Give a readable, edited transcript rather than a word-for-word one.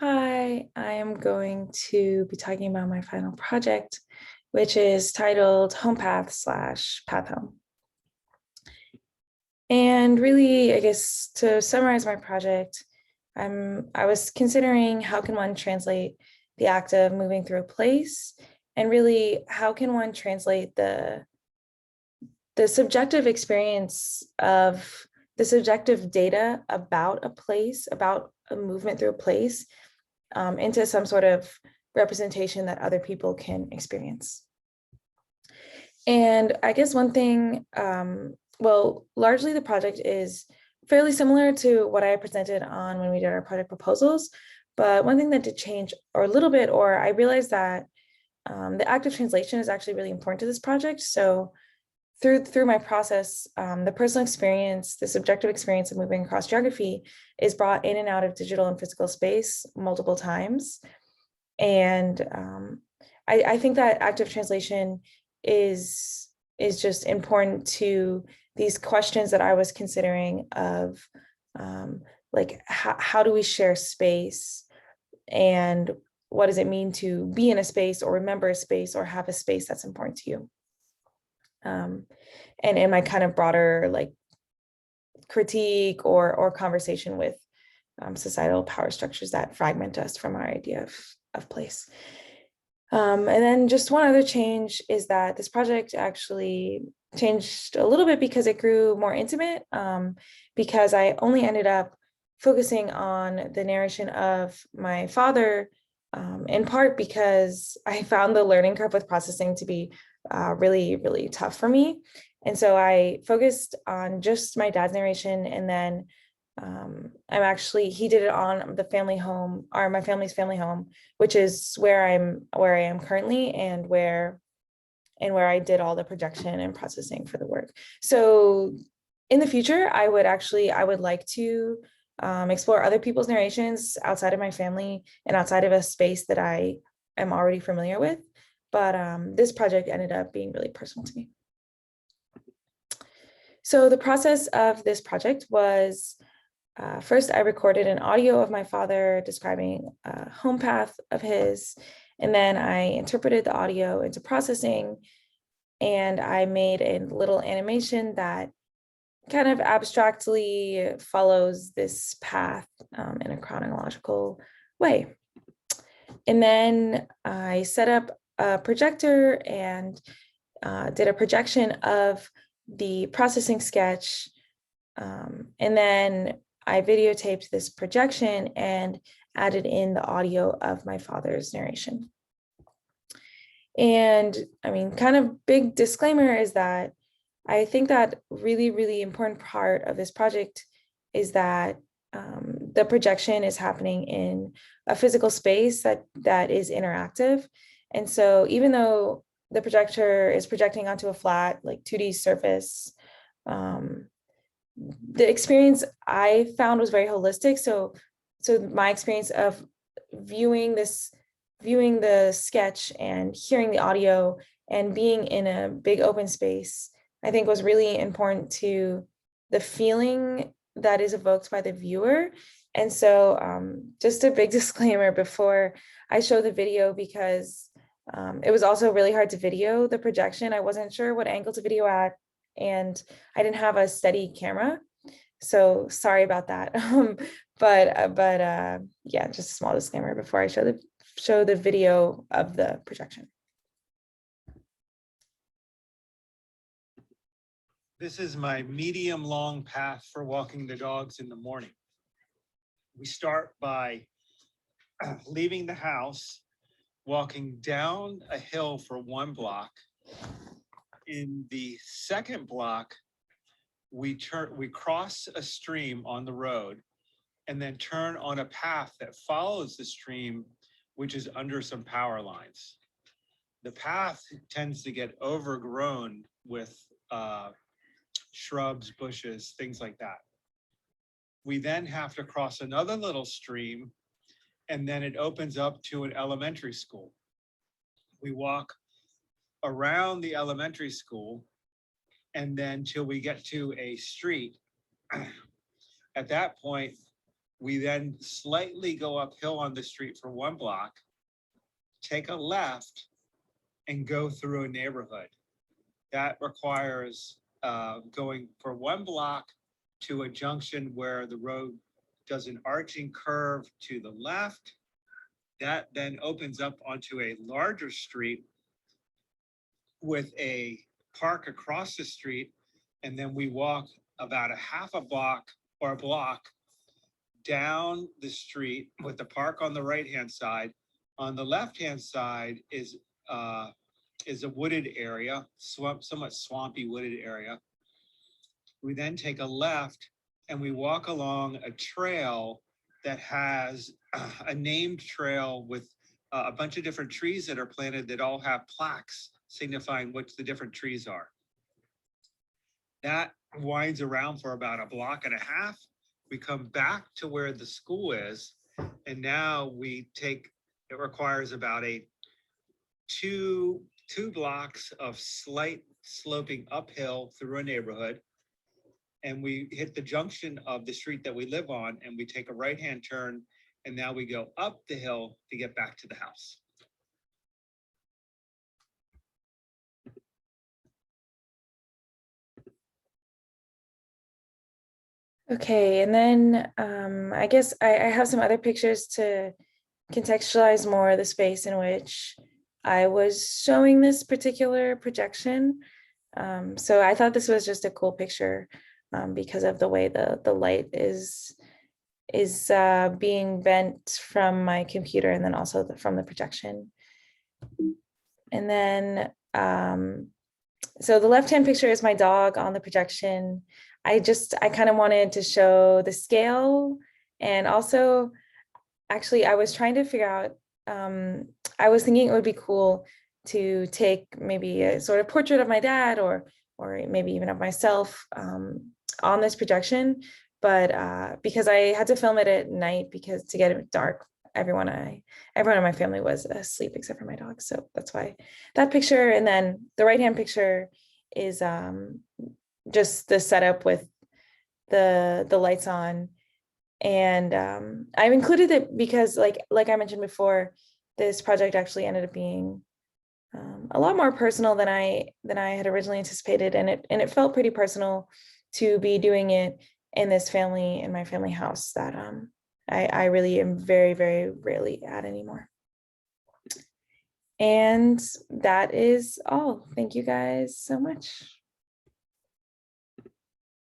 Hi, I am going to be talking about my final project, which is titled Home Path / Path Home. And really, I guess to summarize my project, I was considering how can one translate the act of moving through a place, and really how can one translate the subjective experience of the subjective data about a place, about a movement through a place, into some sort of representation that other people can experience. And I guess one thing, well, largely the project is fairly similar to what I presented on when we did our project proposals. But one thing that did change or a little bit, or I realized that the active translation is actually really important to this project. So through my process, the personal experience, the subjective experience of moving across geography is brought in and out of digital and physical space multiple times. And I think that active translation is just important to these questions that I was considering of like how do we share space, and what does it mean to be in a space or remember a space or have a space that's important to you. And in my kind of broader like critique or conversation with societal power structures that fragment us from our idea of place. And then just one other change is that this project actually changed a little bit because it grew more intimate, because I only ended up focusing on the narration of my father, in part because I found the learning curve with processing to be really, really tough for me. And so I focused on just my dad's narration, and then he did it on the family home, or my family's family home, which is where I am currently, and where I did all the projection and processing for the work. So in the future, I would like to explore other people's narrations outside of my family and outside of a space that I am already familiar with. But this project ended up being really personal to me. So the process of this project was, first, I recorded an audio of my father describing a home path of his, and then I interpreted the audio into processing, and I made a little animation that kind of abstractly follows this path in a chronological way. And then I set up a projector and did a projection of the processing sketch. And then I videotaped this projection and added in the audio of my father's narration. And I mean, kind of big disclaimer is that I think that really, really important part of this project is that the projection is happening in a physical space that is interactive. And so even though the projector is projecting onto a flat, like 2D surface, the experience I found was very holistic. So my experience of viewing the sketch and hearing the audio and being in a big open space, I think was really important to the feeling that is evoked by the viewer. And so just a big disclaimer before I show the video, because it was also really hard to video the projection. I wasn't sure what angle to video at, and I didn't have a steady camera. So sorry about that. But yeah, just a small disclaimer before I show the video of the projection. This is my medium long path for walking the dogs in the morning. We start by leaving the house, walking down a hill for 1 block. In the second block, we cross a stream on the road and then turn on a path that follows the stream, which is under some power lines. The path tends to get overgrown with shrubs, bushes, things like that. We then have to cross another little stream, and then it opens up to an elementary school. We walk around the elementary school, and then till we get to a street. At that point, We then slightly go uphill on the street for 1 block, take a left, and go through a neighborhood. That requires going for 1 block to a junction where the road does an arching curve to the left. That then opens up onto a larger street with a park across the street. And then we walk about a half a block or a block down the street with the park on the right-hand side. On the left-hand side is a wooded area, somewhat swampy wooded area. We then take a left and we walk along a trail that has a named trail with a bunch of different trees that are planted that all have plaques signifying which the different trees are. That winds around for about a block and a half. We come back to where the school is, and now it requires about two blocks of slight sloping uphill through a neighborhood. And we hit the junction of the street that we live on, and we take a right-hand turn, and now we go up the hill to get back to the house. Okay, and then I guess I have some other pictures to contextualize more the space in which I was showing this particular projection. So I thought this was just a cool picture because of the way the light is being bent from my computer and then also from the projection. And then, so the left-hand picture is my dog on the projection. I kind of wanted to show the scale, and also, actually, I was trying to figure out, I was thinking it would be cool to take maybe a sort of portrait of my dad or maybe even of myself on this projection, but because I had to film it at night because to get it dark, everyone in my family was asleep except for my dog. So that's why that picture. And then the right-hand picture is just the setup with the lights on. And I've included it because like I mentioned before, this project actually ended up being a lot more personal than I had originally anticipated. And it felt pretty personal to be doing it in this family, in my family house that I really am very, very rarely at anymore. And that is all. Thank you guys so much.